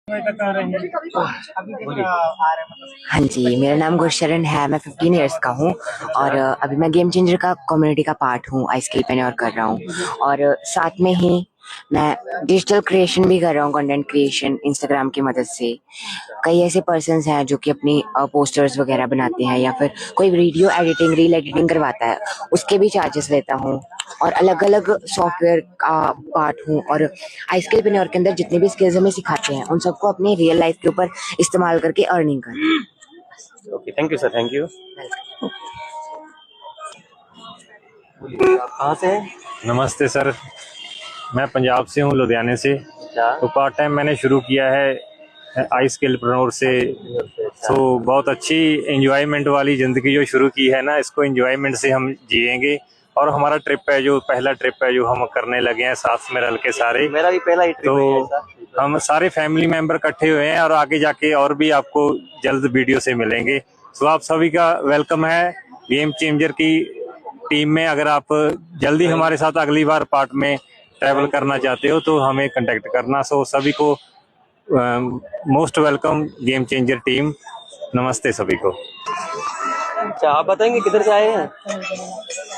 हाँ जी, मेरा नाम गुरशरण है। मैं 15 इयर्स का हूँ और अभी मैं गेम चेंजर का कम्युनिटी का पार्ट हूँ। आइसक्रीपेन्योर कर रहा हूँ और साथ में ही मैं डिजिटल क्रिएशन भी कर रहा हूँ, कंटेंट क्रिएशन इंस्टाग्राम की मदद से। कई ऐसे पर्सन्स हैं जो कि अपनी पोस्टर्स वगैरह बनाते हैं या फिर कोई वीडियो एडिटिंग, रील एडिटिंग करवाता है, उसके भी चार्जेस लेता हूँ और अलग अलग सॉफ्टवेयर का पार्ट हूँ। और आइसक्रीपेन्योर के अंदर जितने भी स्किल्स हमें सिखाते हैं उन सबको अपनी रियल लाइफ के ऊपर इस्तेमाल करके अर्निंग कर। Okay, thank you sir, thank you. कहाँ से हैं? नमस्ते सर, मैं पंजाब से हूँ, लुधियाने से। तो पार्ट टाइम मैंने शुरू किया है आइसक्रीपेन्योर से। तो बहुत अच्छी एंजॉयमेंट वाली ज़िंदगी जो शुरू की है ना, इसको एंजॉयमेंट से हम जिएंगे। और हमारा ट्रिप है, जो पहला ट्रिप है जो हम करने लगे हैं साथ में रल के सारे। मेरा भी पहला ही ट्रिप है। तो हम सारे फैमिली मेंबर इकट्ठे हुए हैं और आगे जाके और भी आपको जल्द वीडियो से मिलेंगे। तो आप सभी का वेलकम है गेम चेंजर की टीम में। अगर आप जल्दी हमारे साथ अगली बार पार्ट में ट्रैवल करना चाहते हो तो हमें कांटेक्ट करना। सो सभी को most welcome game changer team. नमस्ते सभी को। अच्छा, आप बताएंगे किधर से आए हैं?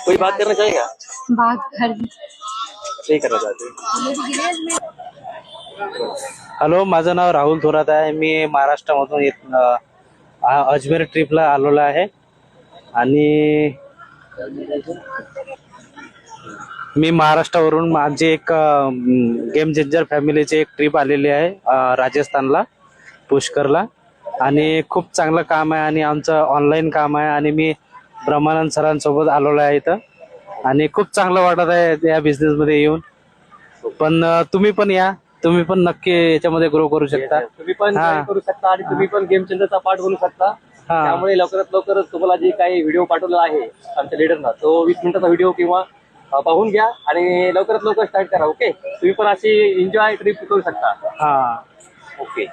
कोई बात करना चाहेगा? बात कर नहीं करना चाहते। हॅलो, माझं नाव राहुल थोरात आहे। मी महाराष्ट्रामधून अजमेर ट्रिपला आलेलो आहे आणि मी महाराष्ट्रावरून माझे एक गेम चेंजर फॅमिलीचे एक ट्रिप आलेली आहे राजस्थानला, पुष्करला। आणि खूप चांगलं काम आहे आणि आमचं ऑनलाईन काम आहे आणि मी ब्रह्मानंद सरांसोबत आलेलो आहे इथं आणि खूप चांगलं वाटत आहे या बिझनेसमध्ये येऊन। पण तुम्ही पण या, तुम्ही पण नक्की याच्यामध्ये ग्रो करू शकता। तुम्ही पण join करू शकता आणि तुम्ही पण गेम चेंजरचा पार्ट बनू शकता। त्यामुळे लवकरात लवकरच तुम्हाला जे काही व्हिडिओ पाठवला आहे आमच्या लीडरना, तो 20 मिनिटाचा व्हिडिओ किंवा पाहून घ्या आणि लवकरात लवकर स्टार्ट करा। ओके, तुम्ही पण अशी एन्जॉय ट्रिप करू शकता। हा, ओके।